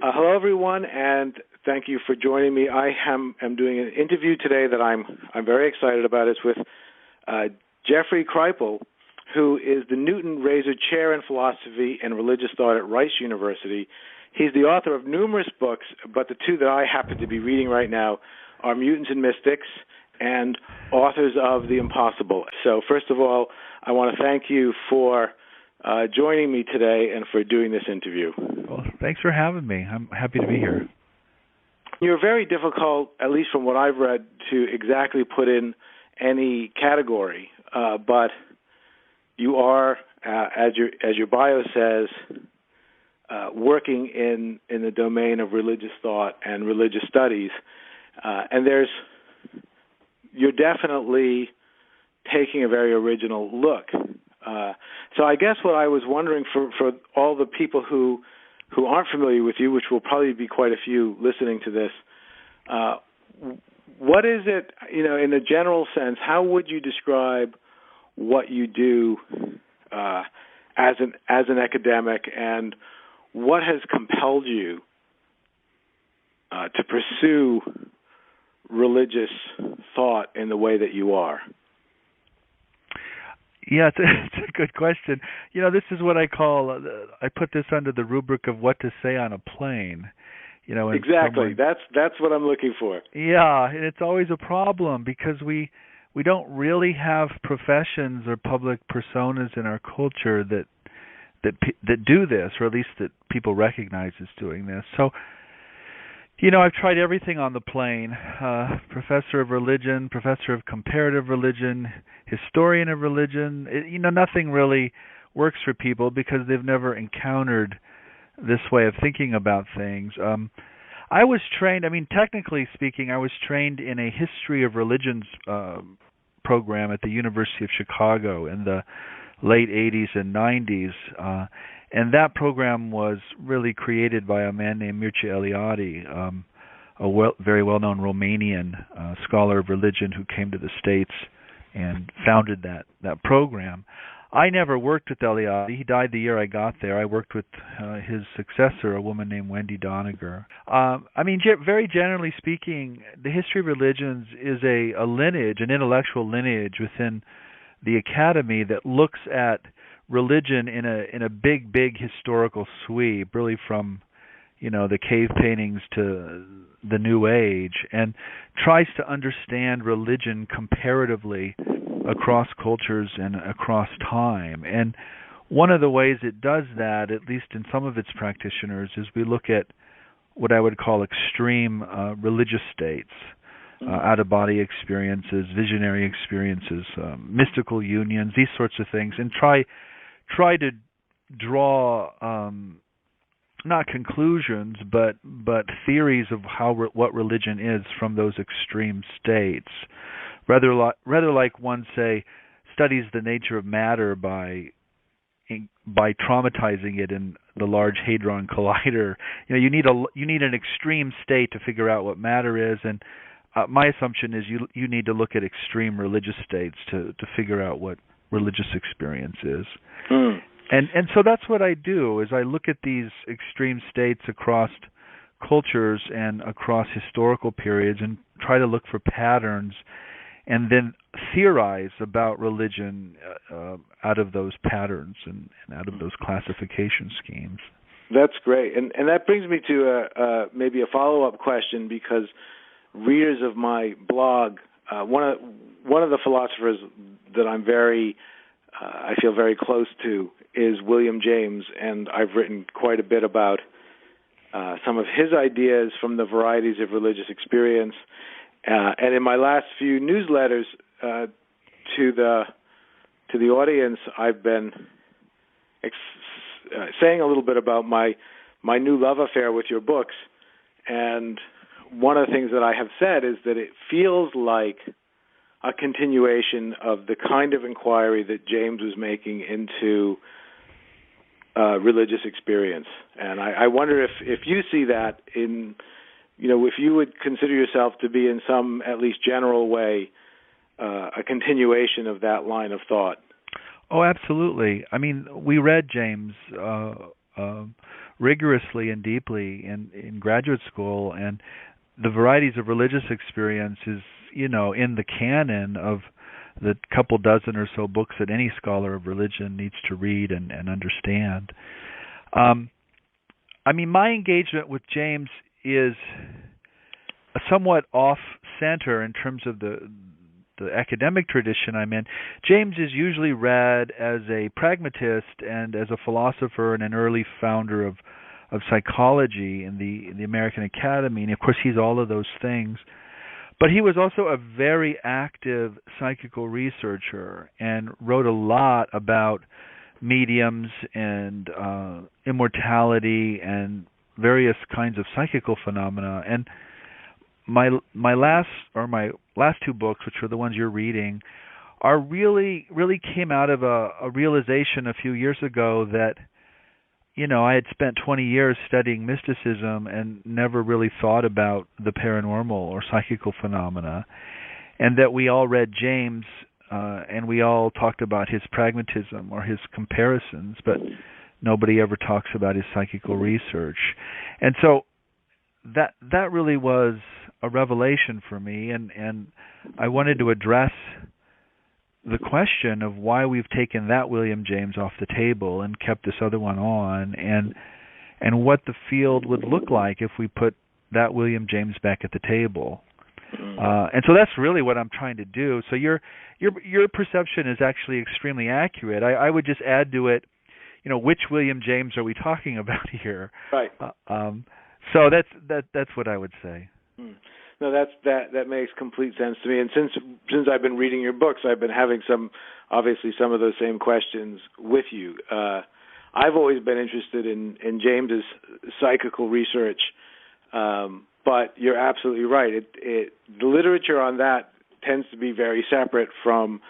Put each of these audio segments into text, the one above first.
Hello, everyone, and thank you for joining me. I am doing an interview today that I'm very excited about. It's with Jeffrey Kripal, who is the Newton Razor Chair in Philosophy and Religious Thought at Rice University. He's the author of numerous books, but the two that I happen to be reading right now are Mutants and Mystics and Authors of the Impossible. So first of all, I want to thank you for joining me today and for doing this interview. Well, thanks for having me. I'm happy to be here. You're very difficult, at least from what I've read, to exactly put in any category, but you are, as your bio says, working in the domain of religious thought and religious studies, and you're definitely taking a very original look. So I guess what I was wondering for all the people who aren't familiar with you, which will probably be quite a few listening to this, what is it, in a general sense, how would you describe what you do as an academic, and what has compelled you to pursue religious thought in the way that you are? Yeah, it's a good question. This is what I call, I put this under the rubric of what to say on a plane. Exactly. That's what I'm looking for. Yeah, and it's always a problem because we don't really have professions or public personas in our culture that do this, or at least that people recognize as doing this. So, I've tried everything on the plane, professor of religion, professor of comparative religion, historian of religion. Nothing really works for people because they've never encountered this way of thinking about things. I was trained, technically speaking, I was trained in a history of religions program at the University of Chicago in the late 80s and 90s. And that program was really created by a man named Mircea Eliade, very well-known Romanian scholar of religion who came to the States and founded that program. I never worked with Eliade. He died the year I got there. I worked with his successor, a woman named Wendy Doniger. Very generally speaking, the history of religions is a lineage, an intellectual lineage within the academy that looks at religion in a big historical sweep, really from the cave paintings to the New Age, and tries to understand religion comparatively across cultures and across time. And one of the ways it does that, at least in some of its practitioners, is we look at what I would call extreme religious states, out-of-body experiences, visionary experiences, mystical unions, these sorts of things, and try to draw not conclusions, but theories of what religion is from those extreme states. Rather like one, say, studies the nature of matter by traumatizing it in the Large Hadron Collider. You need an extreme state to figure out what matter is, and my assumption is you need to look at extreme religious states to figure out what religious experience is. And so that's what I do, is I look at these extreme states across cultures and across historical periods and try to look for patterns and then theorize about religion out of those patterns and out of those classification schemes. That's great. And that brings me to maybe a follow-up question, because readers of my blog, one of the philosophers that I feel very close to is William James, and I've written quite a bit about some of his ideas from the varieties of religious experience. And in my last few newsletters to the audience, I've been saying a little bit about my new love affair with your books. And one of the things that I have said is that it feels like a continuation of the kind of inquiry that James was making into religious experience. And I wonder if you see that in, if you would consider yourself to be in some, at least general way, a continuation of that line of thought. Oh, absolutely. We read James rigorously and deeply in graduate school, and the varieties of religious experience is, in the canon of the couple dozen or so books that any scholar of religion needs to read and understand. My engagement with James is somewhat off-center in terms of the academic tradition I'm in. James is usually read as a pragmatist and as a philosopher and an early founder of psychology in the American Academy, and of course he's all of those things. But he was also a very active psychical researcher and wrote a lot about mediums and immortality and various kinds of psychical phenomena. And my last two books, which are the ones you're reading, are really came out of a realization a few years ago that I had spent 20 years studying mysticism and never really thought about the paranormal or psychical phenomena, and that we all read James and we all talked about his pragmatism or his comparisons, but nobody ever talks about his psychical research. And so that really was a revelation for me, and I wanted to address the question of why we've taken that William James off the table and kept this other one on, and what the field would look like if we put that William James back at the table. And so that's really what I'm trying to do. So your perception is actually extremely accurate. I would just add to it, which William James are we talking about here? Right. So that's what I would say. No, that makes complete sense to me. And since I've been reading your books, I've been having some of those same questions with you. I've always been interested in James's psychical research, but you're absolutely right. The literature on that tends to be very separate from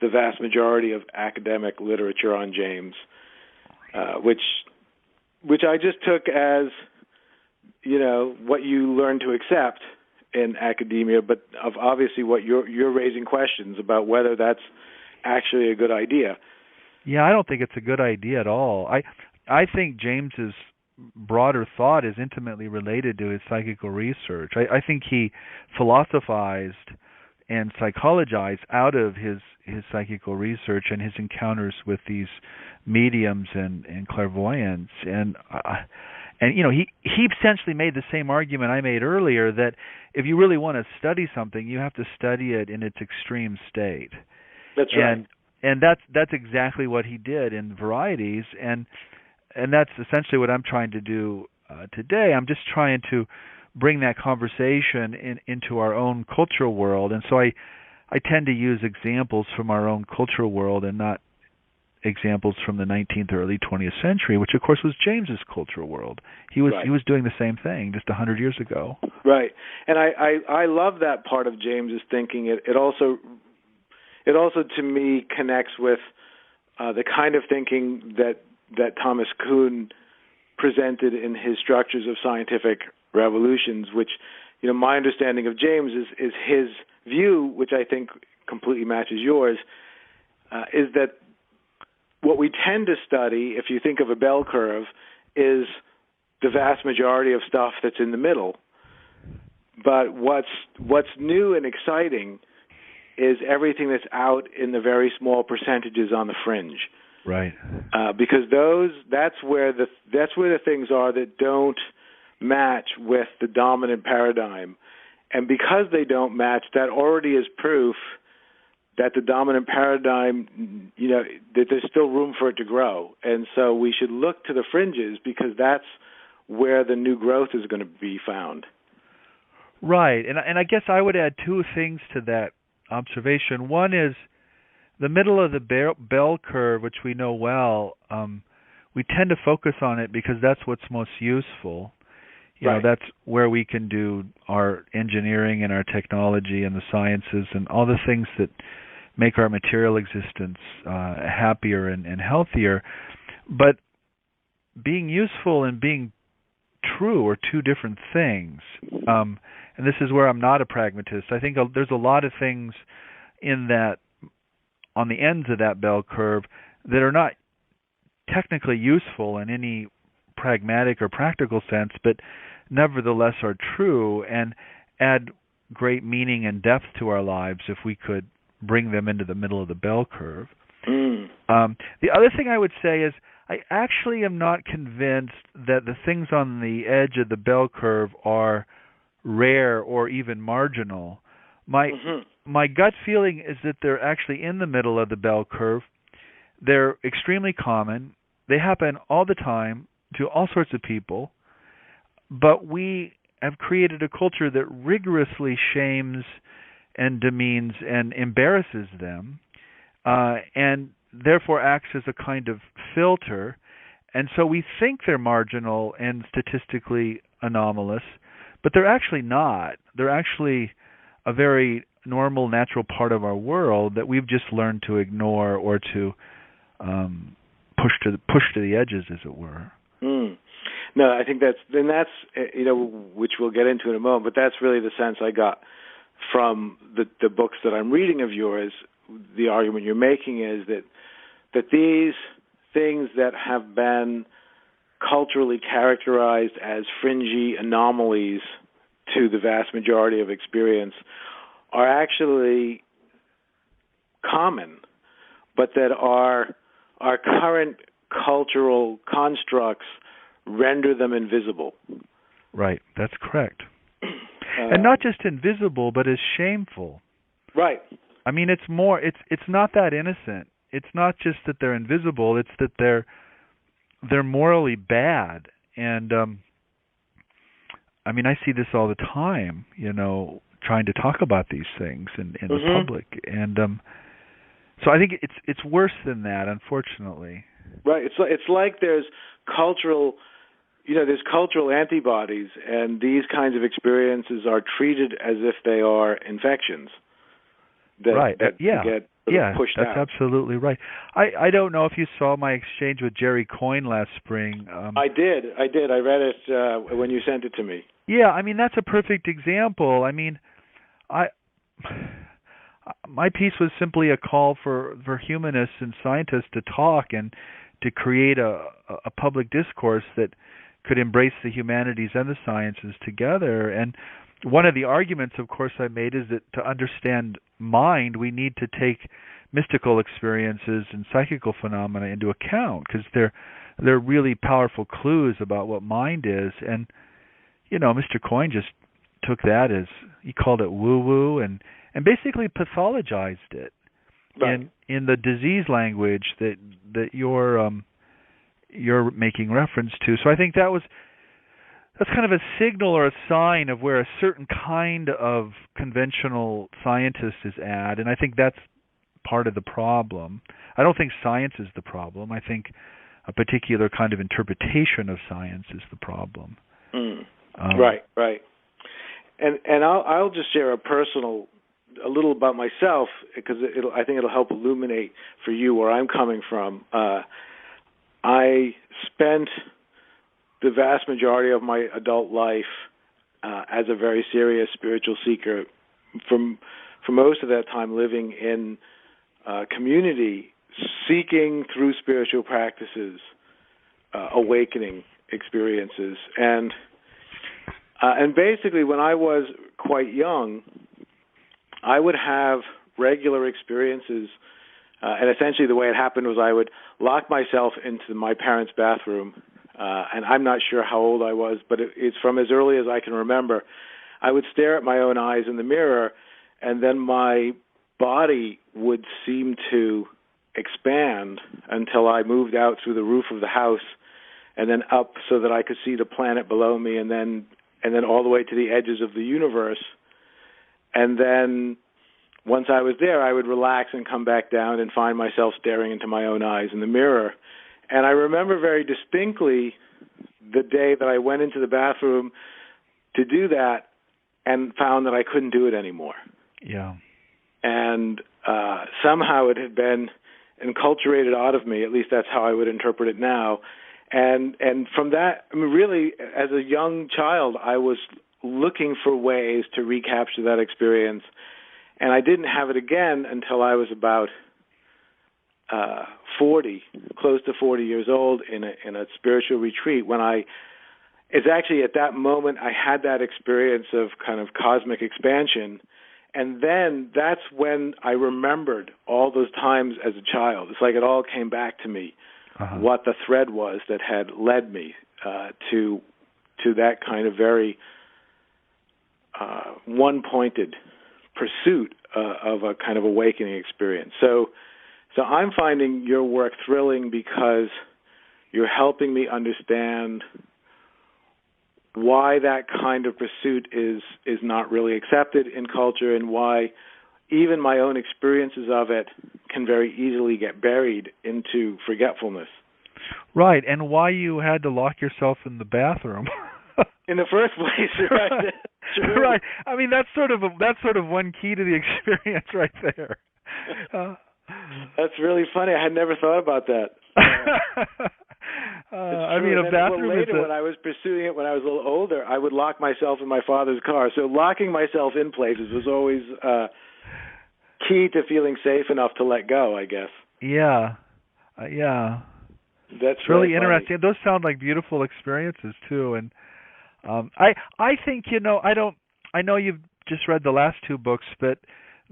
the vast majority of academic literature on James, which I just took as what you learn to accept in academia, but of obviously what you're raising questions about whether that's actually a good idea. Yeah, I don't think it's a good idea at all. I think James's broader thought is intimately related to his psychical research. I think he philosophized and psychologized out of his psychical research and his encounters with these mediums and clairvoyants. And he essentially made the same argument I made earlier, that if you really want to study something, you have to study it in its extreme state. That's right. And that's exactly what he did in Varieties, and that's essentially what I'm trying to do today. I'm just trying to bring that conversation into our own cultural world, and so I tend to use examples from our own cultural world and not examples from the 19th or early 20th century, which of course was James's cultural world. He was doing the same thing just 100 years ago. Right, and I love that part of James's thinking. It also to me connects with the kind of thinking that Thomas Kuhn presented in his Structures of Scientific Revolutions, which my understanding of James is his view, which I think completely matches yours, is that what we tend to study, if you think of a bell curve, is the vast majority of stuff that's in the middle. But what's new and exciting is everything that's out in the very small percentages on the fringe. Right. Because that's where the things are that don't match with the dominant paradigm. And because they don't match, that already is proof that the dominant paradigm, that there's still room for it to grow. And so we should look to the fringes, because that's where the new growth is going to be found. Right. And I guess I would add two things to that observation. One is the middle of the bell curve, which we know well, we tend to focus on it because that's what's most useful. That's where we can do our engineering and our technology and the sciences and all the things that make our material existence happier and healthier. But being useful and being true are two different things. And this is where I'm not a pragmatist. I think there's a lot of things in that, on the ends of that bell curve, that are not technically useful in any pragmatic or practical sense, but nevertheless are true and add great meaning and depth to our lives if we could bring them into the middle of the bell curve. The other thing I would say is I actually am not convinced that the things on the edge of the bell curve are rare or even marginal. My gut feeling is that they're actually in the middle of the bell curve. They're extremely common. They happen all the time to all sorts of people. But we have created a culture that rigorously shames and demeans and embarrasses them, and therefore acts as a kind of filter. And so we think they're marginal and statistically anomalous, but they're actually not. They're actually a very normal, natural part of our world that we've just learned to ignore or to push to the edges, as it were. No, I think that's which we'll get into in a moment. But that's really the sense I got from the books that I'm reading of yours. The argument you're making is that these things that have been culturally characterized as fringy anomalies to the vast majority of experience are actually common, but that our current cultural constructs render them invisible. Right, that's correct. And not just invisible, but as shameful. Right. I mean, it's not that innocent. It's not just that they're invisible, it's that they're morally bad. And I mean, I see this all the time, trying to talk about these things in the public. And so I think it's worse than that, unfortunately. Right. It's like there's cultural antibodies, and these kinds of experiences are treated as if they are infections that get pushed out. That's absolutely right. I don't know if you saw my exchange with Jerry Coyne last spring. I did. I read it when you sent it to me. Yeah, I mean, that's a perfect example. I mean, my piece was simply a call for humanists and scientists to talk and to create a public discourse that could embrace the humanities and the sciences together. And one of the arguments, of course, I made is that to understand mind, we need to take mystical experiences and psychical phenomena into account, because they're really powerful clues about what mind is. And Mr. Coyne just took that as, he called it woo-woo, and basically pathologized it in the disease language that you're making reference to. So I think that's kind of a signal or a sign of where a certain kind of conventional scientist is at, and I think that's part of the problem. I don't think science is the problem. I think a particular kind of interpretation of science is the problem. Right. And I'll just share a little about myself, because I think it'll help illuminate for you where I'm coming from. I spent the vast majority of my adult life as a very serious spiritual seeker. For most of that time living in community, seeking through spiritual practices, awakening experiences. And basically when I was quite young, I would have regular experiences, and essentially the way it happened was I would lock myself into my parents' bathroom, and I'm not sure how old I was, but it's from as early as I can remember. I would stare at my own eyes in the mirror, and then my body would seem to expand until I moved out through the roof of the house and then up so that I could see the planet below me, and then all the way to the edges of the universe. And then once I was there, I would relax and come back down and find myself staring into my own eyes in the mirror. And I remember very distinctly the day that I went into the bathroom to do that and found that I couldn't do it anymore. Yeah. And somehow it had been enculturated out of me. At least that's how I would interpret it now. And from that, I mean, really, as a young child, I was looking for ways to recapture that experience. And I didn't have it again until I was about close to 40 years old, in a spiritual retreat, it's actually at that moment I had that experience of kind of cosmic expansion, and then that's when I remembered all those times as a child. It's like it all came back to me, what the thread was that had led me to that kind of very one-pointed pursuit of a kind of awakening experience. So I'm finding your work thrilling because you're helping me understand why that kind of pursuit is not really accepted in culture, and why even my own experiences of it can very easily get buried into forgetfulness. Right, and why you had to lock yourself in the bathroom in the first place, right? Sure. Right. I mean, that's sort of one key to the experience right there. That's really funny. I had never thought about that. I mean, a bathroom. Well, later, when I was pursuing it, when I was a little older, I would lock myself in my father's car. So locking myself in places was always key to feeling safe enough to let go, I guess. Yeah, yeah. That's really funny. Interesting. Those sound like beautiful experiences too. And I think I know you've just read the last two books, but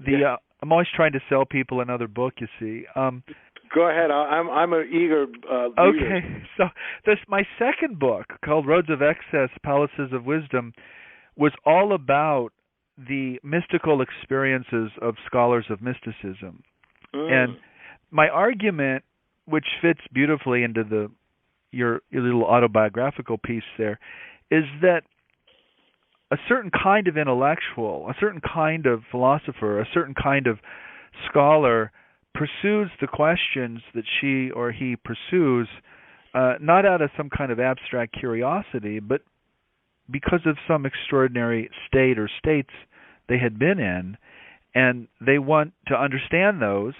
I'm always trying to sell people another book. You see. Go ahead. I'm an eager reader. Okay, so my second book, called Roads of Excess, Palaces of Wisdom, was all about the mystical experiences of scholars of mysticism. And my argument, which fits beautifully into your little autobiographical piece there, is that a certain kind of intellectual, a certain kind of philosopher, a certain kind of scholar pursues the questions that she or he pursues, not out of some kind of abstract curiosity, but because of some extraordinary state or states they had been in, and they want to understand those.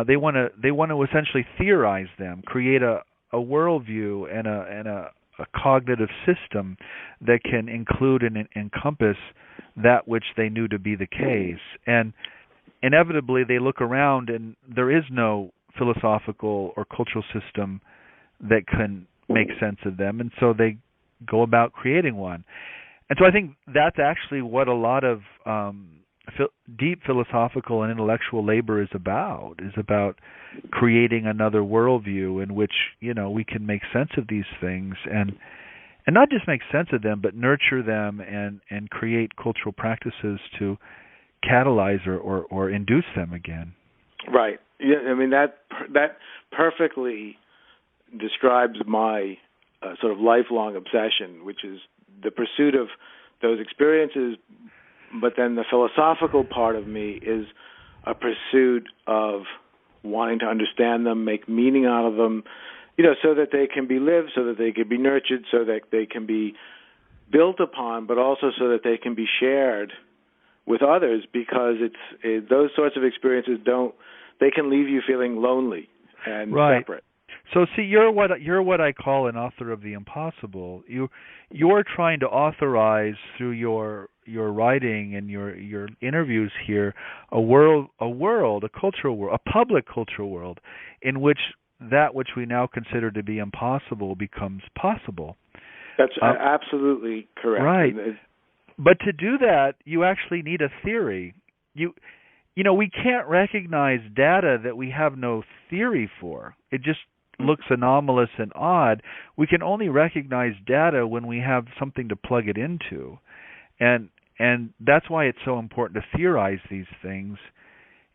They want to essentially theorize them, create a worldview and a cognitive system that can include and encompass that which they knew to be the case. And inevitably they look around and there is no philosophical or cultural system that can make sense of them, and so they go about creating one. And so I think that's actually what a lot of deep philosophical and intellectual labor is about creating another worldview in which, we can make sense of these things and not just make sense of them, but nurture them and create cultural practices to catalyze or induce them again. Right. Yeah. I mean, that perfectly describes my sort of lifelong obsession, which is the pursuit of those experiences. But then the philosophical part of me is a pursuit of wanting to understand them, make meaning out of them, so that they can be lived, so that they can be nurtured, so that they can be built upon, but also so that they can be shared with others, because those sorts of experiences they can leave you feeling lonely and separate. So see, you're what I call an author of the impossible. You're trying to authorize through your writing and your interviews here a cultural world, a public cultural world in which that which we now consider to be impossible becomes possible. That's absolutely correct. Right. But to do that, you actually need a theory. We can't recognize data that we have no theory for. It just looks anomalous and odd. We can only recognize data when we have something to plug it into. And that's why it's so important to theorize these things.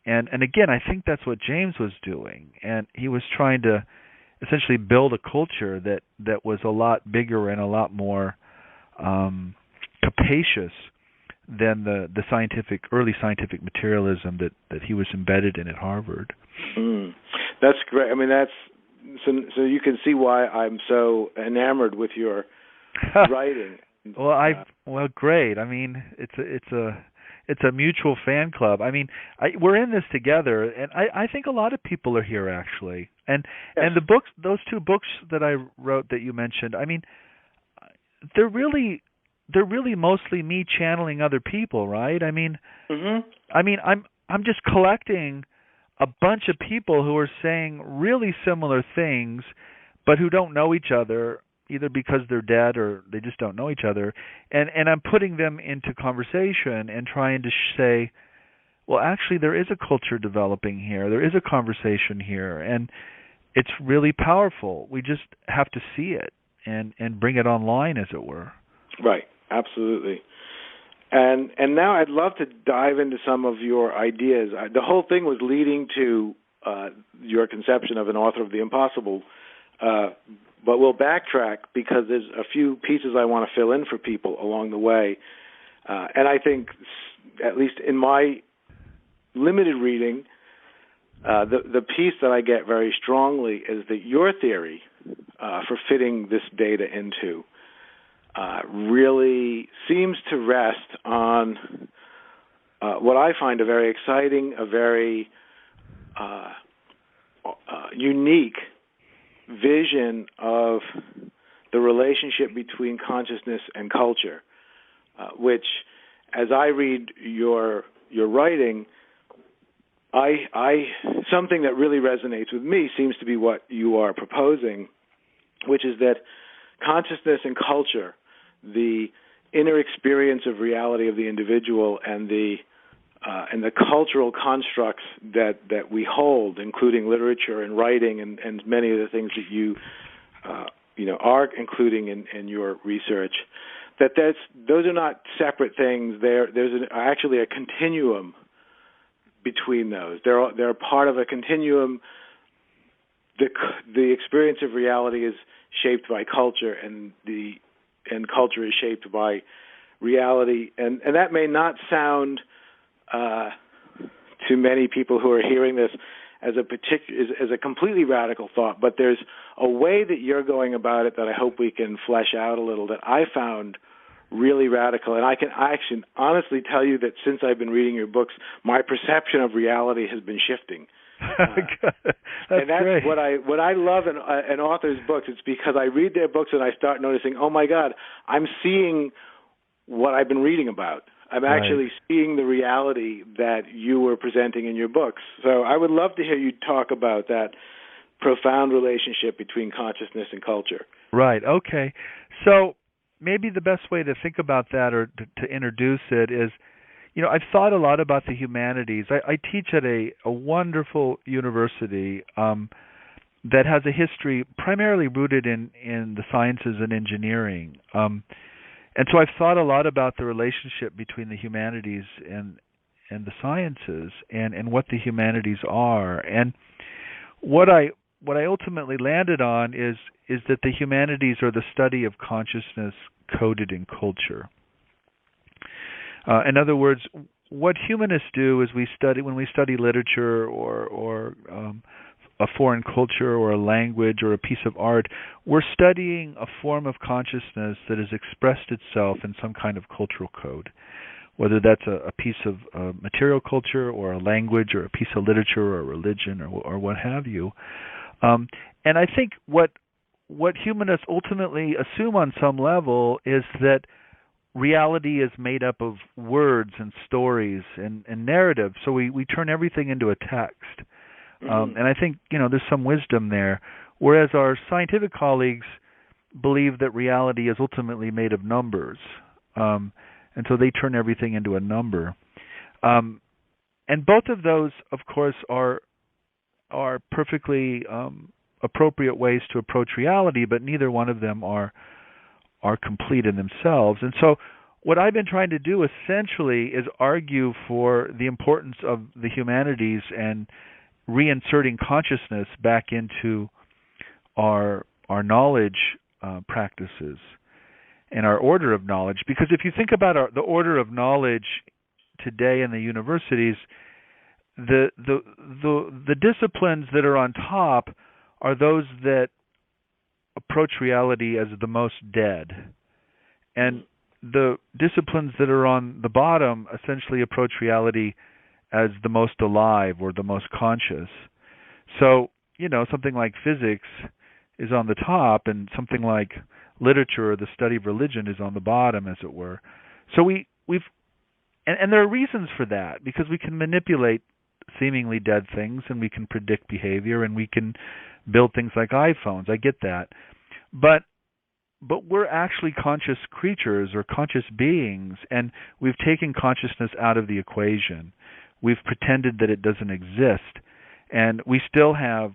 And again, I think that's what James was doing. And he was trying to essentially build a culture that was a lot bigger and a lot more capacious than the early scientific materialism that he was embedded in at Harvard. That's great. I mean, so you can see why I'm so enamored with your writing. Well, great. I mean, it's a mutual fan club. I mean, we're in this together, and I think a lot of people are here actually. And the books, those two books that I wrote that you mentioned, I mean, they're really mostly me channeling other people, right? I mean, I'm just collecting a bunch of people who are saying really similar things, but who don't know each other, either because they're dead or they just don't know each other. And I'm putting them into conversation and trying to say, well, actually, there is a culture developing here. There is a conversation here, and it's really powerful. We just have to see it and bring it online, as it were. Right. Absolutely. And now I'd love to dive into some of your ideas. The whole thing was leading to your conception of an author of the impossible, but we'll backtrack because there's a few pieces I want to fill in for people along the way. And I think, at least in my limited reading, the piece that I get very strongly is that your theory for fitting this data into really seems to rest on what I find a very exciting, a very unique vision of the relationship between consciousness and culture, which, as I read your writing, something that really resonates with me seems to be what you are proposing, which is that consciousness and culture, the inner experience of reality of the individual, and the cultural constructs that we hold, including literature and writing and many of the things that you are including in your research, those are not separate things. There's actually a continuum between those. They're part of a continuum. The experience of reality is shaped by culture, and culture is shaped by reality. And that may not sound to many people who are hearing this as a completely radical thought, but there's a way that you're going about it that I hope we can flesh out a little that I found really radical. And I can honestly tell you that since I've been reading your books, my perception of reality has been shifting. And that's great. what I love in an author's books. It's because I read their books and I start noticing, oh my God, I'm seeing what I've been reading about. I'm actually seeing the reality that you were presenting in your books. So I would love to hear you talk about that profound relationship between consciousness and culture. Right. Okay. So maybe the best way to think about that, or to introduce it, is, I've thought a lot about the humanities. I teach at a wonderful university that has a history primarily rooted in the sciences and engineering. And so I've thought a lot about the relationship between the humanities and the sciences and what the humanities are. And what I ultimately landed on is that the humanities are the study of consciousness coded in culture. In other words, what humanists do is when we study literature or a foreign culture or a language or a piece of art, we're studying a form of consciousness that has expressed itself in some kind of cultural code, whether that's a piece of material culture or a language or a piece of literature or a religion or what have you. And I think what humanists ultimately assume on some level is that reality is made up of words and stories and narrative, so we turn everything into a text. And I think, there's some wisdom there, whereas our scientific colleagues believe that reality is ultimately made of numbers, and so they turn everything into a number. And both of those, of course, are perfectly appropriate ways to approach reality, but neither one of them are complete in themselves. And so what I've been trying to do essentially is argue for the importance of the humanities and reinserting consciousness back into our knowledge practices and our order of knowledge. Because if you think about the order of knowledge today in the universities, the disciplines that are on top are those that approach reality as the most dead, and the disciplines that are on the bottom essentially approach reality as the most alive or the most conscious. So, something like physics is on the top, and something like literature or the study of religion is on the bottom, as it were. So we've and there are reasons for that, because we can manipulate seemingly dead things, and we can predict behavior, and we can build things like iPhones. I get that. But we're actually conscious creatures or conscious beings, and we've taken consciousness out of the equation. We've pretended that it doesn't exist, and we still have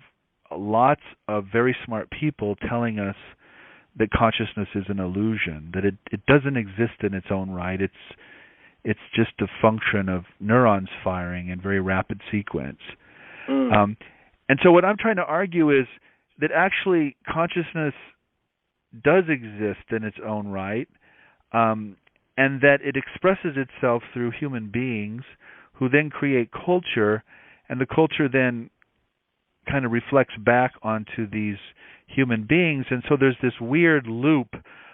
lots of very smart people telling us that consciousness is an illusion, that it doesn't exist in its own right. It's just a function of neurons firing in very rapid sequence. And so what I'm trying to argue is that actually consciousness does exist in its own right, and that it expresses itself through human beings who then create culture, and the culture then kind of reflects back onto these human beings. And so there's this weird loop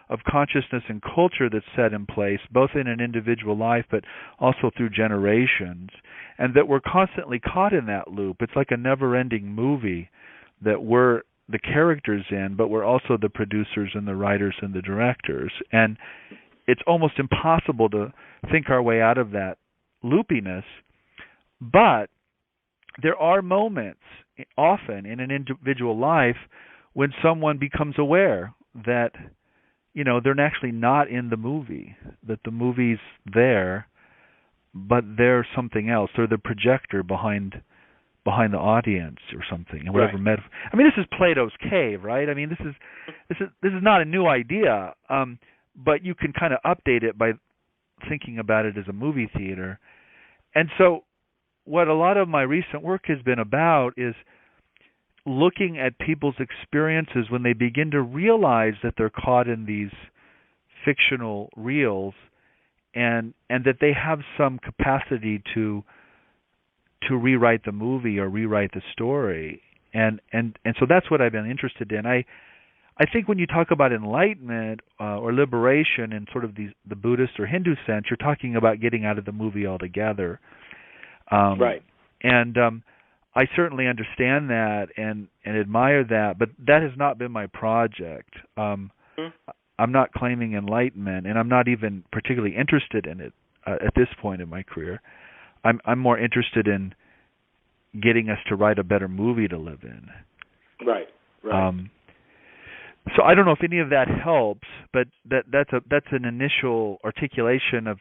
of consciousness and culture that's set in place, both in an individual life but also through generations, and that we're constantly caught in that loop. It's like a never-ending movie that we're the characters in, but we're also the producers and the writers and the directors. And it's almost impossible to think our way out of that loopiness. But there are moments, often in an individual life, when someone becomes aware that, they're actually not in the movie, that the movie's there, but they're something else. They're the projector behind the audience or something, and whatever. Right. This is Plato's cave, right? This is not a new idea, but you can kind of update it by thinking about it as a movie theater. And so, what a lot of my recent work has been about is looking at people's experiences when they begin to realize that they're caught in these fictional reels, and that they have some capacity to rewrite the movie or rewrite the story. And so that's what I've been interested in. I think when you talk about enlightenment or liberation in sort of the Buddhist or Hindu sense, you're talking about getting out of the movie altogether. Right. And I certainly understand that and admire that, but that has not been my project. I'm not claiming enlightenment, and I'm not even particularly interested in it at this point in my career. I'm more interested in getting us to write a better movie to live in. Right. So I don't know if any of that helps, but that's an initial articulation of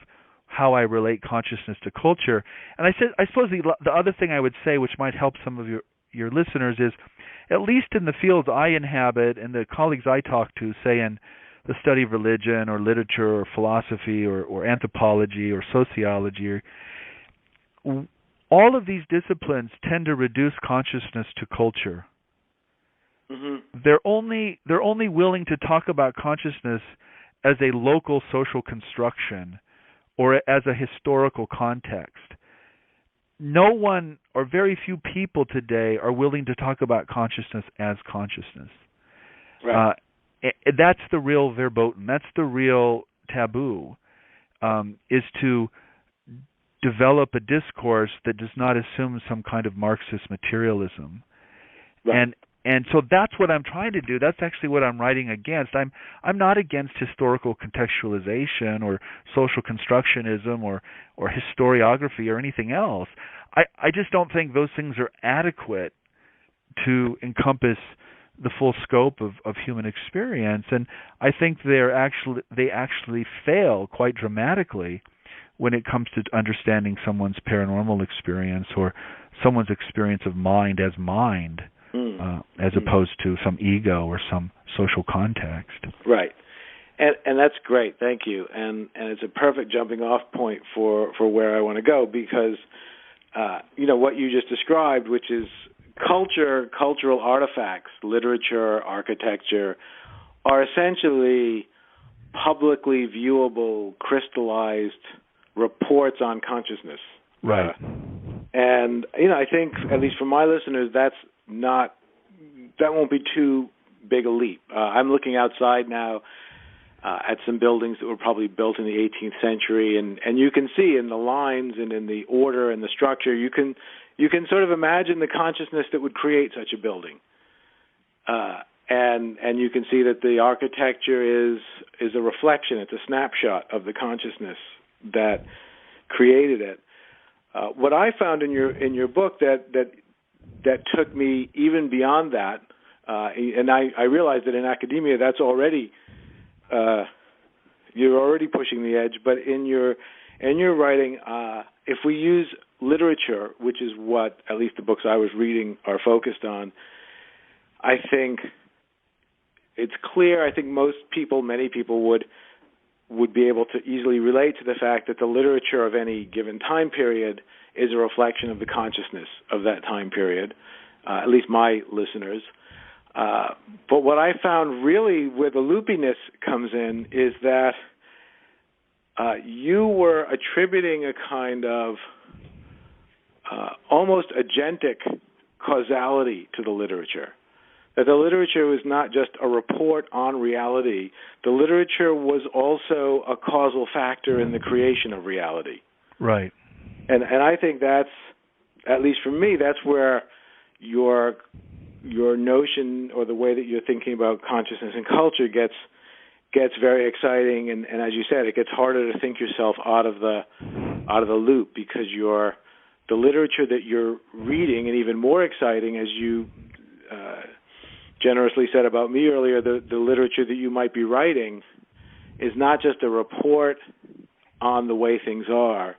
how I relate consciousness to culture. And I suppose the other thing I would say, which might help some of your listeners, is at least in the fields I inhabit and the colleagues I talk to, say in the study of religion or literature or philosophy or anthropology or sociology, all of these disciplines tend to reduce consciousness to culture. Mm-hmm. They're only willing to talk about consciousness as a local social construction or as a historical context. No one or very few people today are willing to talk about consciousness as consciousness. Right. That's the real verboten. That's the real taboo, is to develop a discourse that does not assume some kind of Marxist materialism. Right. And so that's what I'm trying to do. That's actually what I'm writing against. I'm not against historical contextualization or social constructionism or historiography or anything else. I just don't think those things are adequate to encompass the full scope of human experience. And I think they actually fail quite dramatically when it comes to understanding someone's paranormal experience or someone's experience of mind as mind. As opposed to some ego or some social context. Right. And that's great. Thank you. And it's a perfect jumping off point for where I want to go, because what you just described, which is cultural artifacts, literature, architecture, are essentially publicly viewable, crystallized reports on consciousness. Right. And I think, at least for my listeners, that won't be too big a leap. I'm looking outside now at some buildings that were probably built in the 18th century, and you can see in the lines and in the order and the structure, you can sort of imagine the consciousness that would create such a building. And you can see that the architecture is a reflection, it's a snapshot of the consciousness that created it. What I found in your book that took me even beyond that, and I realized that in academia that's already you're already pushing the edge. But in your writing, if we use literature, which is what at least the books I was reading are focused on, I think it's clear. I think many people would be able to easily relate to the fact that the literature of any given time period is a reflection of the consciousness of that time period, at least my listeners. But what I found really where the loopiness comes in is that you were attributing a kind of almost agentic causality to the literature. That the literature was not just a report on reality. The literature was also a causal factor in the creation of reality. Right. And I think that's, at least for me, that's where your notion or the way that you're thinking about consciousness and culture gets very exciting. And as you said, it gets harder to think yourself out of the loop, because the literature that you're reading, and even more exciting, as you generously said about me earlier, the literature that you might be writing is not just a report on the way things are.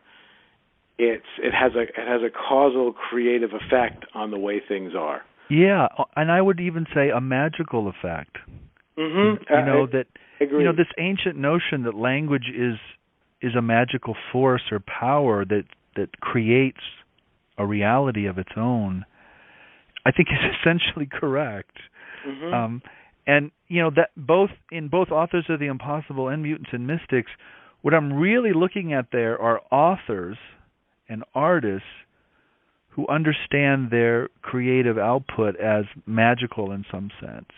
It has a causal, creative effect on the way things are. Yeah, and I would even say a magical effect. Mm-hmm. I agree. This ancient notion that language is a magical force or power that creates a reality of its own, I think is essentially correct. Mm-hmm. And that both Authors of the Impossible and Mutants and Mystics, what I'm really looking at there are authors and artists who understand their creative output as magical in some sense.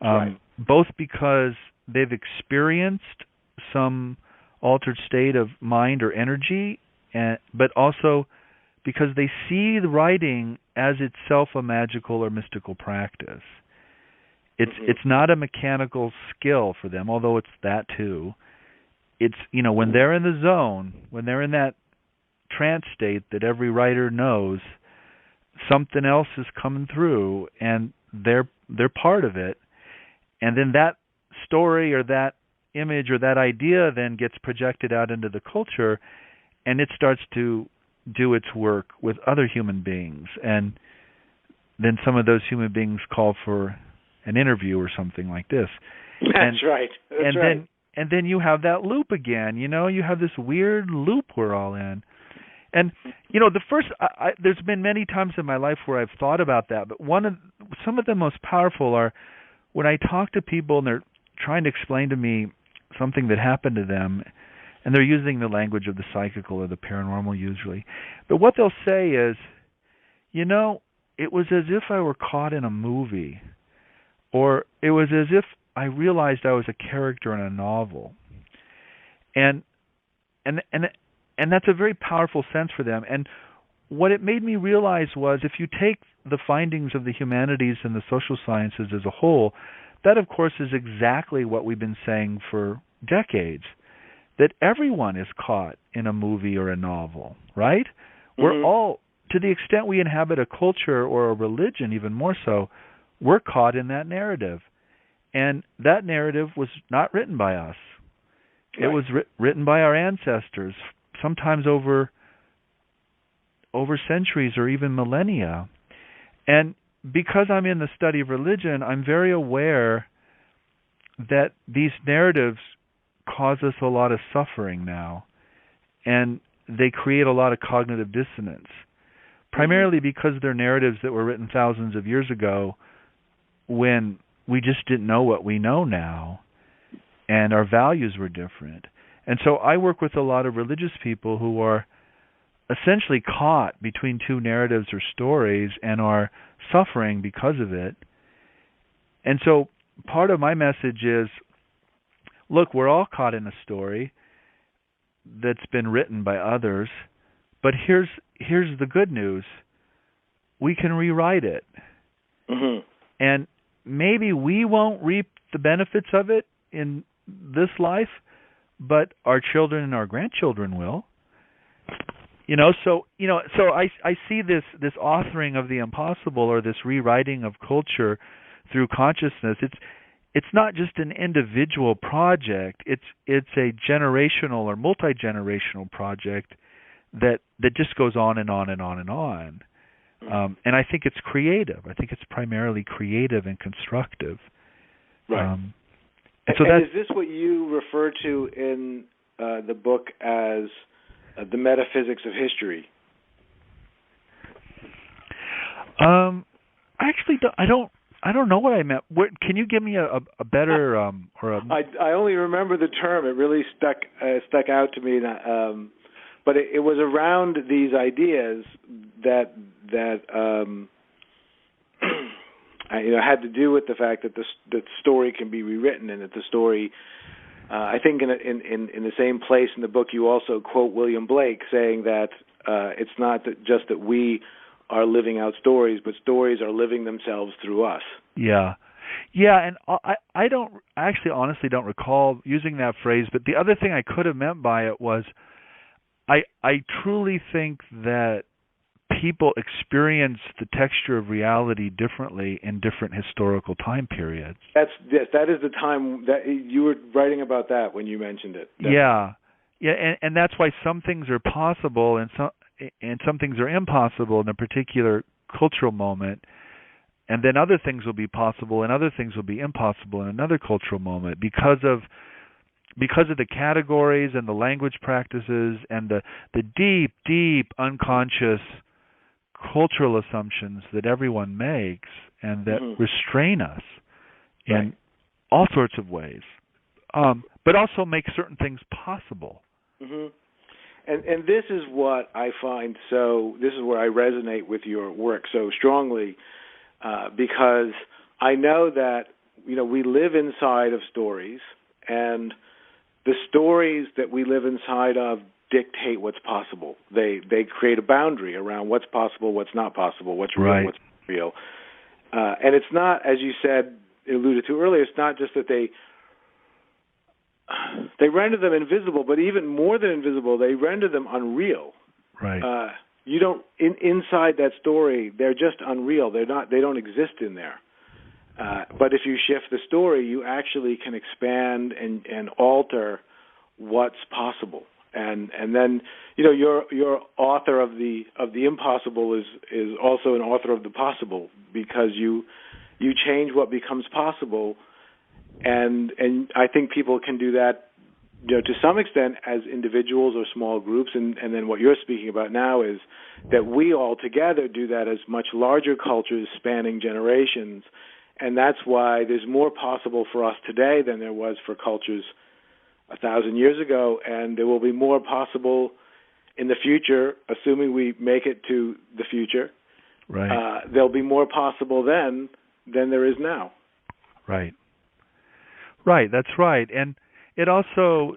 Right. Both because they've experienced some altered state of mind or energy, but also because they see the writing as itself a magical or mystical practice. It's not a mechanical skill for them, although it's that too. It's, when they're in the zone, when they're in that trance state that every writer knows, something else is coming through and they're part of it. And then that story or that image or that idea then gets projected out into the culture, and it starts to do its work with other human beings. And then some of those human beings call for an interview or something like this. That's right. That's right. And then you have that loop again. You have this weird loop we're all in. And there's been many times in my life where I've thought about that, but some of the most powerful are when I talk to people and they're trying to explain to me something that happened to them, and they're using the language of the psychical or the paranormal usually. But what they'll say is, it was as if I were caught in a movie, or it was as if I realized I was a character in a novel. And that's a very powerful sense for them. And what it made me realize was, if you take the findings of the humanities and the social sciences as a whole, that of course is exactly what we've been saying for decades, that everyone is caught in a movie or a novel, right? Mm-hmm. We're all, to the extent we inhabit a culture or a religion, even more so, we're caught in that narrative. And that narrative was not written by us. Right. It was written by our ancestors, sometimes over centuries or even millennia. And because I'm in the study of religion, I'm very aware that these narratives cause us a lot of suffering now, and they create a lot of cognitive dissonance, primarily because they're narratives that were written thousands of years ago when we just didn't know what we know now, and our values were different. And so I work with a lot of religious people who are essentially caught between two narratives or stories and are suffering because of it. And so part of my message is, look, we're all caught in a story that's been written by others, but here's the good news. We can rewrite it. Mm-hmm. And maybe we won't reap the benefits of it in this life, but our children and our grandchildren will. So I see this authoring of the impossible, or this rewriting of culture through consciousness. It's not just an individual project. It's a generational or multi-generational project that just goes on and on and on and on. And I think it's creative. I think it's primarily creative and constructive. Right. And so is this what you refer to in the book as the metaphysics of history? Actually, I don't know what I meant. Can you give me a better I only remember the term. It really stuck out to me. But it was around these ideas that had to do with the fact that the story can be rewritten, and that the story. I think in the same place in the book you also quote William Blake saying that it's not just that we are living out stories, but stories are living themselves through us. Yeah, and I actually honestly don't recall using that phrase, but the other thing I could have meant by it was I truly think that people experience the texture of reality differently in different historical time periods. That is the time that you were writing about that when you mentioned it. Definitely. Yeah, and that's why some things are possible and some things are impossible in a particular cultural moment, and then other things will be possible and other things will be impossible in another cultural moment because of the categories and the language practices and the deep unconscious cultural assumptions that everyone makes and that restrain us in all sorts of ways, but also make certain things possible. Mm-hmm. And this is what I find this is where I resonate with your work so strongly, because I know that we live inside of stories, and the stories that we live inside of dictate what's possible. They create a boundary around what's possible, what's not possible, what's real, what's not real. And it's not, as you alluded to earlier, it's not just that they render them invisible, but even more than invisible, they render them unreal. Right. You don't inside that story, they're just unreal. They don't exist in there. But if you shift the story, you actually can expand and alter what's possible. And then your author of the impossible is also an author of the possible, because you change what becomes possible, and I think people can do that to some extent as individuals or small groups, and then what you're speaking about now is that we all together do that as much larger cultures spanning generations, and that's why there's more possible for us today than there was for cultures 1,000 years ago, and there will be more possible in the future, assuming we make it to the future. Right. There'll be more possible then than there is now. Right. Right, that's right. And it also,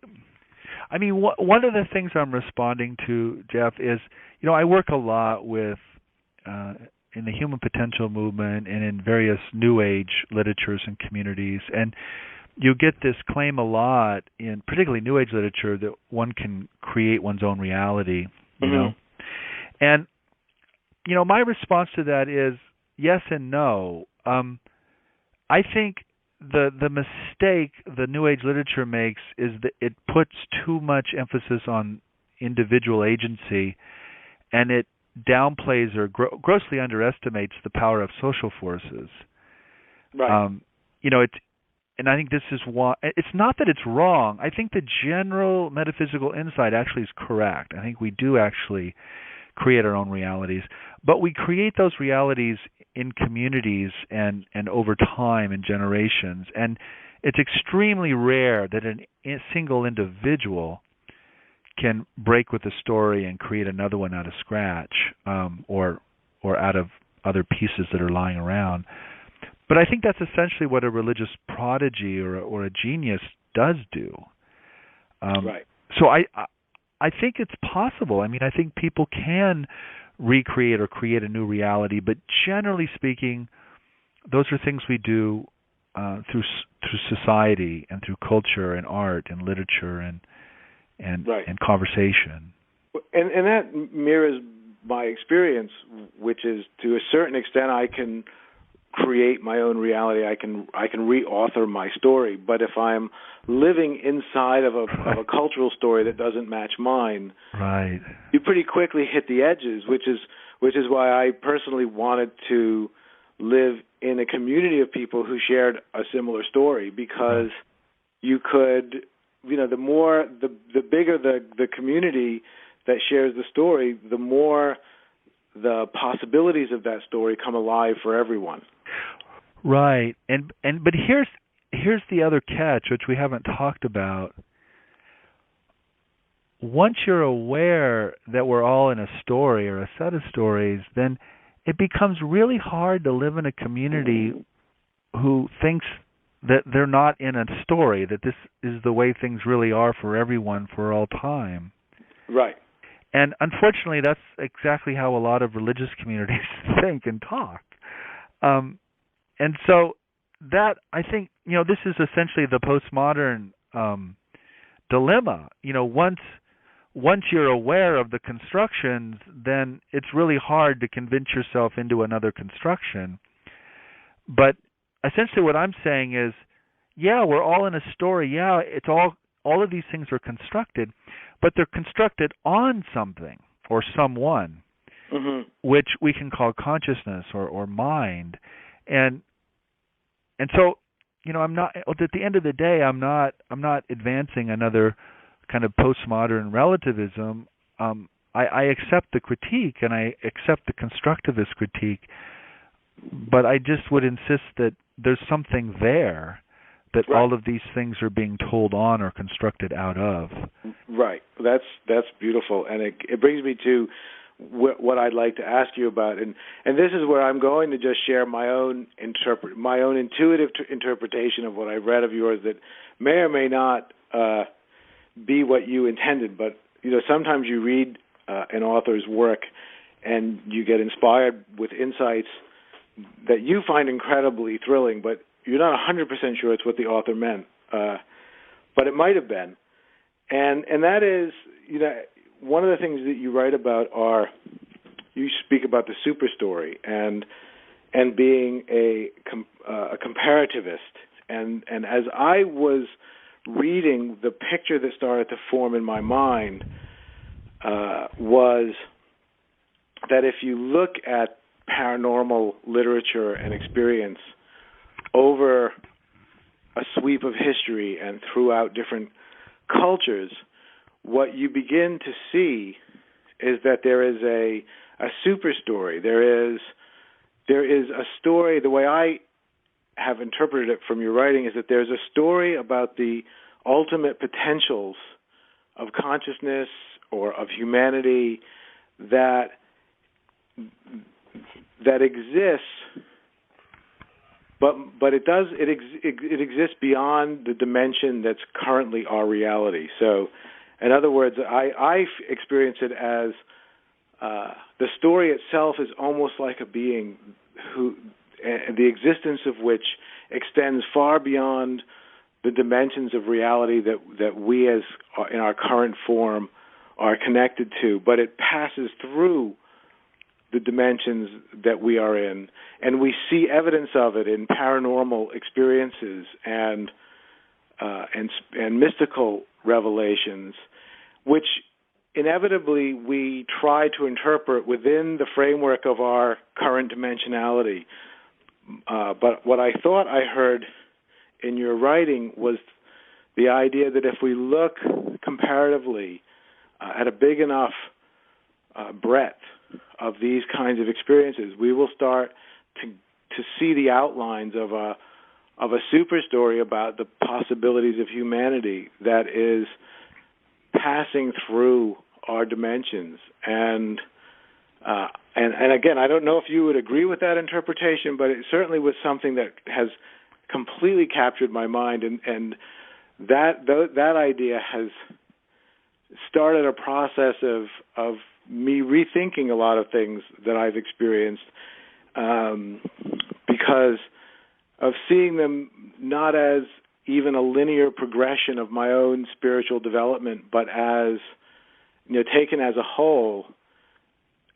one of the things I'm responding to, Jeff, is, I work a lot with, in the human potential movement and in various New Age literatures and communities, and you get this claim a lot in particularly New Age literature that one can create one's own reality, you know. And, my response to that is yes and no. I think the mistake the New Age literature makes is that it puts too much emphasis on individual agency, and it downplays or grossly underestimates the power of social forces. Right. And I think this is why it's not that it's wrong. I think the general metaphysical insight actually is correct. I think we do actually create our own realities, but we create those realities in communities and over time in generations. And it's extremely rare that a single individual can break with a story and create another one out of scratch, or out of other pieces that are lying around. But I think that's essentially what a religious prodigy or a genius does do. Right. So I think it's possible. I think people can recreate or create a new reality, but generally speaking, those are things we do through society and through culture and art and literature and conversation. And that mirrors my experience, which is to a certain extent I can create my own reality. I can reauthor my story. But if I'm living inside of a cultural story that doesn't match mine, right, you pretty quickly hit the edges, which is why I personally wanted to live in a community of people who shared a similar story, because you could, the bigger the community that shares the story, the more the possibilities of that story come alive for everyone. Right. But here's the other catch, which we haven't talked about. Once you're aware that we're all in a story or a set of stories, then it becomes really hard to live in a community who thinks that they're not in a story, that this is the way things really are for everyone for all time. Right. And unfortunately, that's exactly how a lot of religious communities think and talk. And so that, I think, this is essentially the postmodern dilemma. Once you're aware of the constructions, then it's really hard to convince yourself into another construction. But essentially what I'm saying is, yeah, we're all in a story. Yeah, it's all of these things are constructed, but they're constructed on something or someone, which we can call consciousness or mind. And so, I'm not, at the end of the day, I'm not advancing another kind of postmodern relativism. I accept the critique and I accept the constructivist critique, but I just would insist that there's something there that all of these things are being told on or constructed out of. Right. That's beautiful, and it brings me to what I'd like to ask you about, and this is where I'm going to just share my own intuitive interpretation of what I've read of yours that may or may not be what you intended. But sometimes you read an author's work and you get inspired with insights that you find incredibly thrilling, but you're not 100% sure it's what the author meant, but it might have been. And that is, one of the things that you write about you speak about the super story and being a comparativist. And as I was reading, the picture that started to form in my mind was that if you look at paranormal literature and experience over a sweep of history and throughout different cultures, what you begin to see is that there is a super story. There is a story. The way I have interpreted it from your writing is that there's a story about the ultimate potentials of consciousness or of humanity that exists, but it exists beyond the dimension that's currently our reality. So, in other words, I experience it as the story itself is almost like a being the existence of which extends far beyond the dimensions of reality that we as in our current form are connected to, but it passes through the dimensions that we are in, and we see evidence of it in paranormal experiences and mystical revelations, which inevitably we try to interpret within the framework of our current dimensionality. But what I thought I heard in your writing was the idea that if we look comparatively at a big enough breadth of these kinds of experiences, we will start to see the outlines of a super story about the possibilities of humanity that is passing through our dimensions. And again, I don't know if you would agree with that interpretation, but it certainly was something that has completely captured my mind, and that idea has started a process of me rethinking a lot of things that I've experienced because of seeing them not as even a linear progression of my own spiritual development, but as taken as a whole,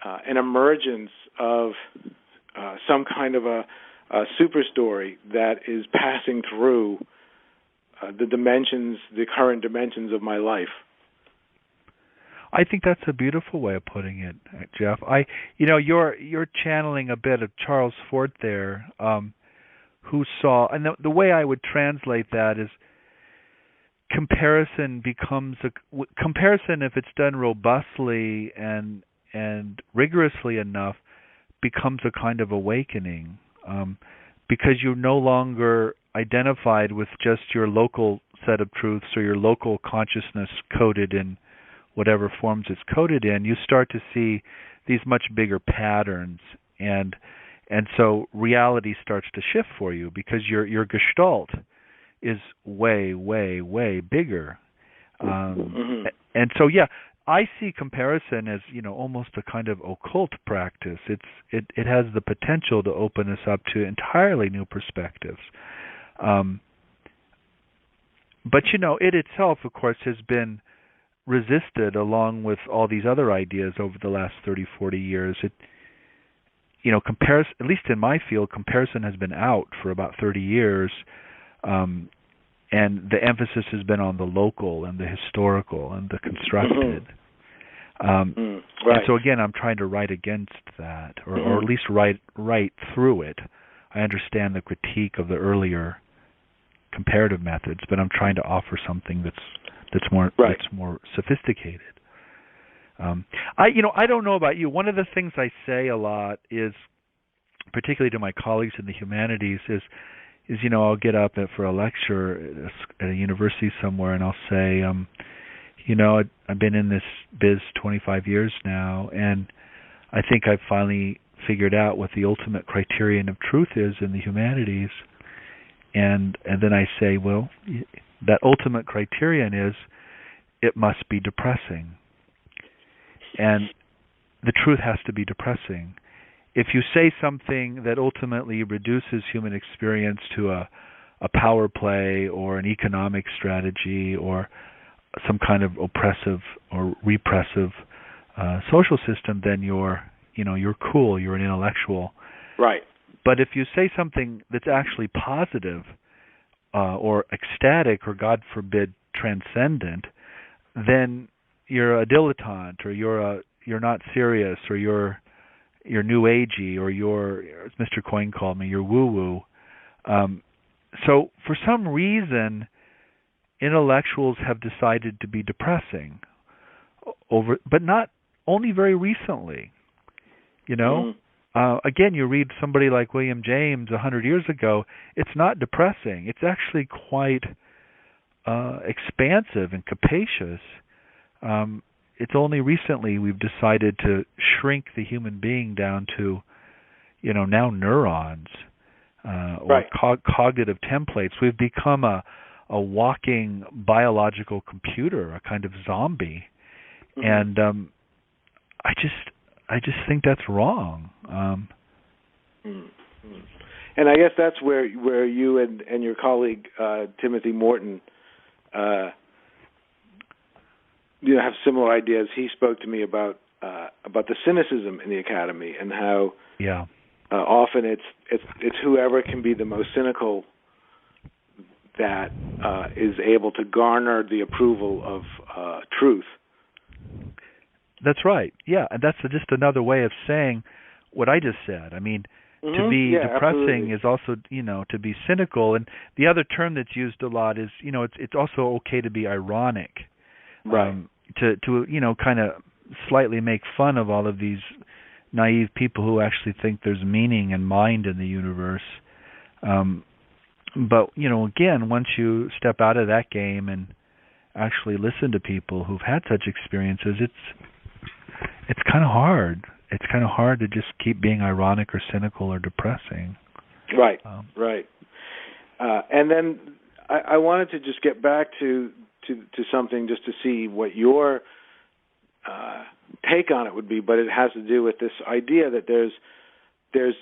an emergence of some kind of a super story that is passing through the current dimensions of my life. I think that's a beautiful way of putting it, Jeff. You're channeling a bit of Charles Fort there, who saw, and the way I would translate that is comparison, if it's done robustly and rigorously enough, becomes a kind of awakening, because you're no longer identified with just your local set of truths or your local consciousness coded in whatever forms it's coded in. You start to see these much bigger patterns, and so reality starts to shift for you because your gestalt is way, way, way bigger. And so, I see comparison as, almost a kind of occult practice. It has the potential to open us up to entirely new perspectives. But it itself, of course, has been resisted along with all these other ideas over the last 30, 40 years. Comparison, at least in my field, comparison has been out for about 30 years. And the emphasis has been on the local and the historical and the constructed. Right. And so again, I'm trying to write against that, or at least write through it. I understand the critique of the earlier comparative methods, but I'm trying to offer something that's more sophisticated. I don't know about you. One of the things I say a lot is, particularly to my colleagues in the humanities, is I'll get up for a lecture at a university somewhere, and I'll say, I've been in this biz 25 years now, and I think I've finally figured out what the ultimate criterion of truth is in the humanities. And then I say, well, that ultimate criterion is it must be depressing. And the truth has to be depressing. If you say something that ultimately reduces human experience to a power play or an economic strategy or some kind of oppressive or repressive social system, then you're cool, you're an intellectual. Right. But if you say something that's actually positive or ecstatic or, God forbid, transcendent, then you're a dilettante, or you're not serious, or you're new agey, or you're, as Mr. Coyne called me, you're woo-woo. So for some reason, intellectuals have decided to be depressing, but not only very recently. Again, you read somebody like William James 100 years ago, it's not depressing. It's actually quite expansive and capacious. It's only recently we've decided to shrink the human being down to, now neurons or cognitive templates. We've become a walking biological computer, a kind of zombie, and I just think that's wrong. And I guess that's where you and your colleague Timothy Morton have similar ideas. He spoke to me about the cynicism in the academy and how often it's whoever can be the most cynical that is able to garner the approval of truth. That's right. Yeah, and that's just another way of saying what I just said. I mean, to be depressing is also, to be cynical. And the other term that's used a lot is, it's also okay to be ironic. Right. To kind of slightly make fun of all of these naive people who actually think there's meaning and mind in the universe. But, again, once you step out of that game and actually listen to people who've had such experiences, it's kind of hard. It's kind of hard to just keep being ironic or cynical or depressing. Right, right. And then I wanted to just get back to something just to see what your take on it would be, but it has to do with this idea that there's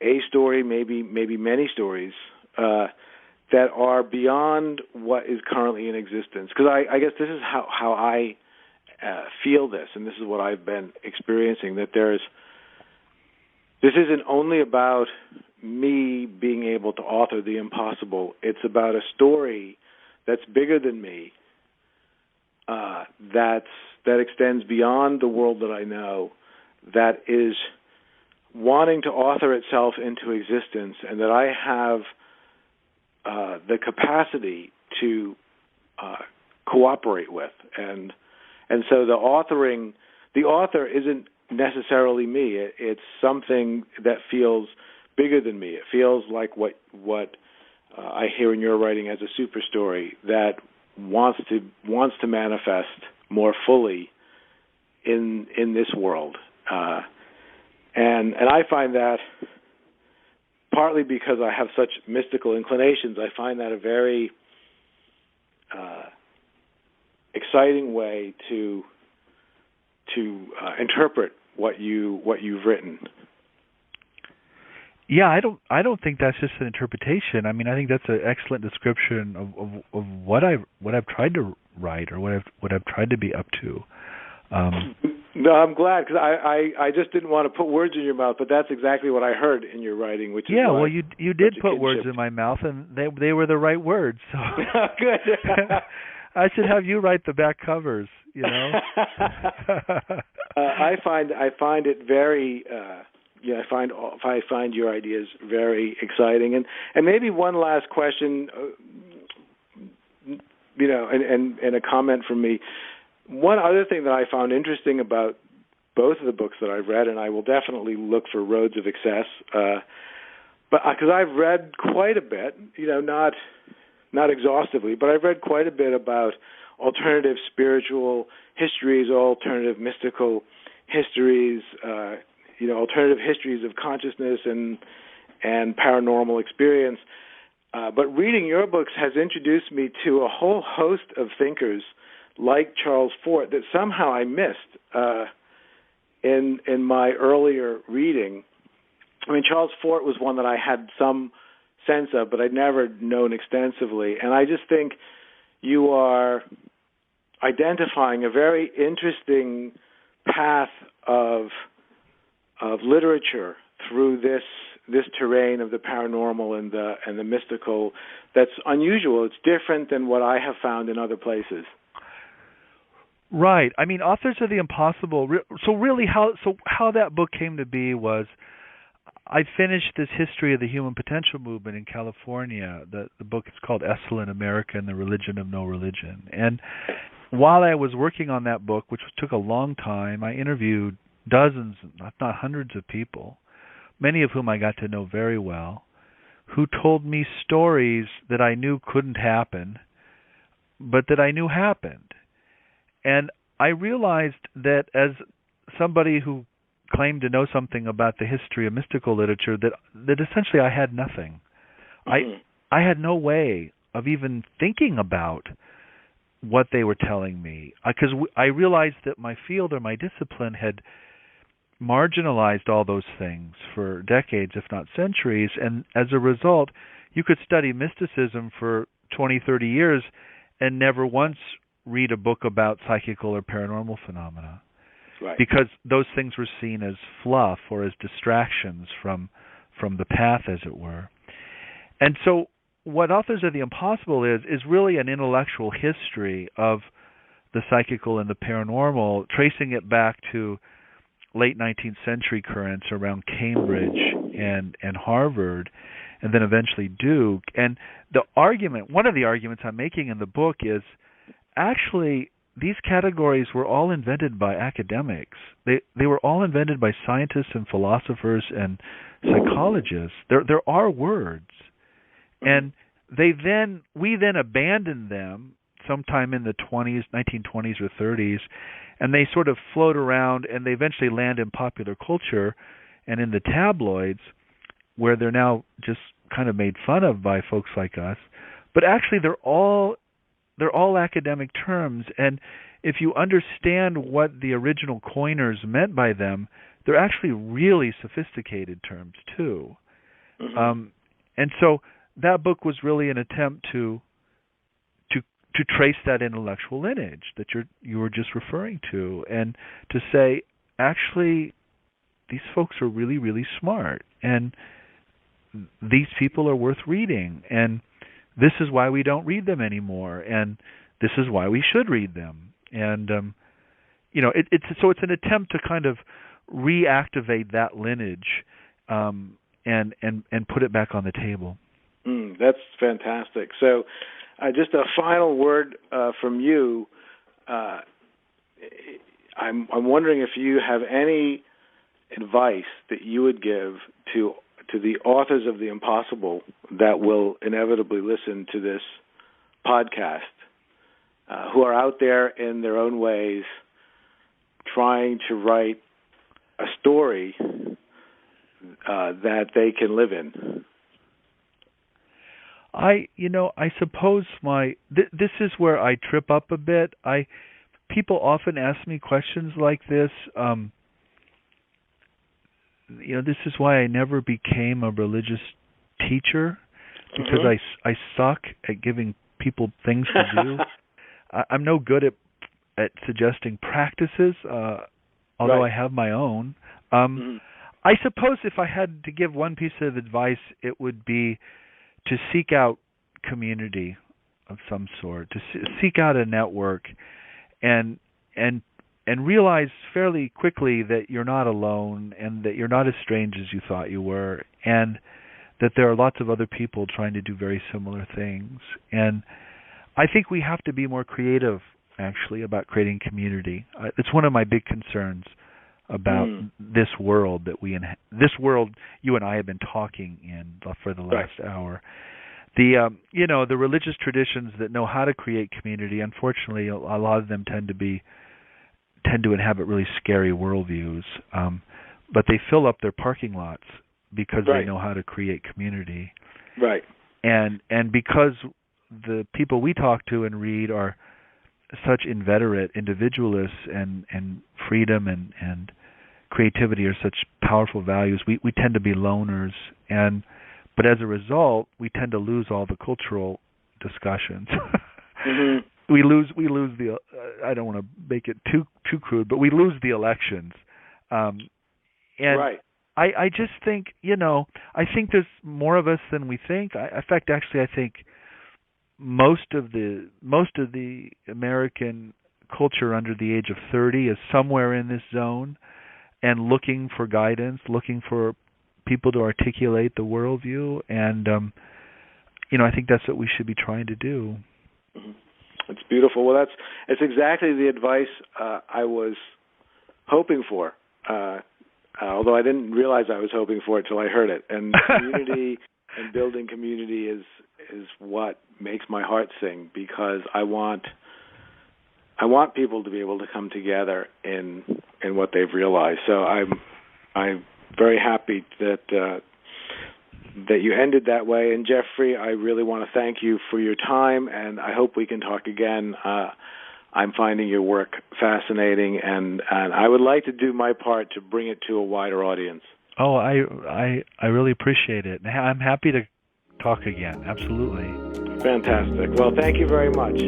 a story, maybe many stories, that are beyond what is currently in existence. Because I guess this is how I feel this, and this is what I've been experiencing, that this isn't only about me being able to author the impossible. It's about a story that's bigger than me, that extends beyond the world that I know, that is wanting to author itself into existence, and that I have the capacity to cooperate with. And so the author isn't necessarily me. It's something that feels bigger than me. It feels like what I hear in your writing as a super story that wants to manifest more fully in this world. And I find that, partly because I have such mystical inclinations, I find that a very exciting way to interpret what you've written. Yeah, I don't think that's just an interpretation. I mean, I think that's an excellent description of what I've tried to write, or what I've tried to be up to. No, I'm glad, because I just didn't want to put words in your mouth, but that's exactly what I heard in your writing, which is well, you did put words in my mouth, and they were the right words. So good. I should have you write the back covers. You know. I find it very. I find your ideas very exciting, and maybe one last question. And a comment from me. One other thing that I found interesting about both of the books that I've read, and I will definitely look for Roads of Excess, but because I've read quite a bit, not exhaustively, but I've read quite a bit about alternative spiritual histories, alternative mystical histories, alternative histories of consciousness and paranormal experience. But reading your books has introduced me to a whole host of thinkers like Charles Fort that somehow I missed in my earlier reading. I mean, Charles Fort was one that I had some sense of, but I'd never known extensively. And I just think you are identifying a very interesting path of literature through this terrain of the paranormal and the mystical that's unusual. It's different than what I have found in other places. Right. I mean, Authors of the Impossible. So really, how that book came to be was, I finished this history of the human potential movement in California. The book is called Essel in America and the Religion of No Religion. And while I was working on that book, which took a long time, I interviewed dozens, if not hundreds of people, many of whom I got to know very well, who told me stories that I knew couldn't happen, but that I knew happened. And I realized that as somebody who claimed to know something about the history of mystical literature, that essentially I had nothing. Mm-hmm. I had no way of even thinking about what they were telling me, because I realized that my field or my discipline had marginalized all those things for decades, if not centuries, and as a result, you could study mysticism for 20, 30 years and never once read a book about psychical or paranormal phenomena. Right. Because those things were seen as fluff or as distractions from the path, as it were. And so what Authors of the Impossible is really an intellectual history of the psychical and the paranormal, tracing it back to late 19th century currents around Cambridge and Harvard, and then eventually Duke. And one of the arguments I'm making in the book is, actually, these categories were all invented by academics. They were all invented by scientists and philosophers and psychologists. There are words, and we then abandoned them sometime in the 1920s or 30s, and they sort of float around, and they eventually land in popular culture and in the tabloids, where they're now just kind of made fun of by folks like us. But actually, they're all academic terms, and if you understand what the original coiners meant by them, they're actually really sophisticated terms too. Mm-hmm. And so that book was really an attempt to to trace that intellectual lineage that you were just referring to, and to say, actually, these folks are really, really smart, and these people are worth reading, and this is why we don't read them anymore, and this is why we should read them. And it's an attempt to kind of reactivate that lineage, and put it back on the table. That's fantastic. So, just a final word from you. I'm wondering if you have any advice that you would give to the authors of the impossible that will inevitably listen to this podcast, who are out there in their own ways trying to write a story that they can live in. I suppose this is where I trip up a bit. People often ask me questions like this. This is why I never became a religious teacher, because I suck at giving people things to do. I'm no good at suggesting practices, although I have my own. I suppose if I had to give one piece of advice, it would be to seek out community of some sort, to seek out a network, and realize fairly quickly that you're not alone, and that you're not as strange as you thought you were, and that there are lots of other people trying to do very similar things. And I think we have to be more creative, actually, about creating community. It's one of my big concerns about this world this world you and I have been talking in for the last hour. The the religious traditions that know how to create community, unfortunately, a lot of them tend to inhabit really scary worldviews, but they fill up their parking lots because they know how to create community. Right. And because the people we talk to and read are such inveterate individualists, and freedom and creativity are such powerful values, we tend to be loners, but as a result, we tend to lose all the cultural discussions. We lose the. I don't want to make it too crude, but we lose the elections. I just think I think there's more of us than we think. In fact, actually, I think most of the American culture under the age of 30 is somewhere in this zone, and looking for guidance, looking for people to articulate the worldview, and I think that's what we should be trying to do. It's beautiful. Well, it's exactly the advice I was hoping for, although I didn't realize I was hoping for it till I heard it. And community and building community is what makes my heart sing, because I want people to be able to come together in what they've realized. So I'm very happy that you ended that way. And Jeffrey, I really want to thank you for your time, and I hope we can talk again. I'm finding your work fascinating, and I would like to do my part to bring it to a wider audience. Oh, I really appreciate it. I'm happy to talk again. Absolutely. Fantastic. Well, thank you very much.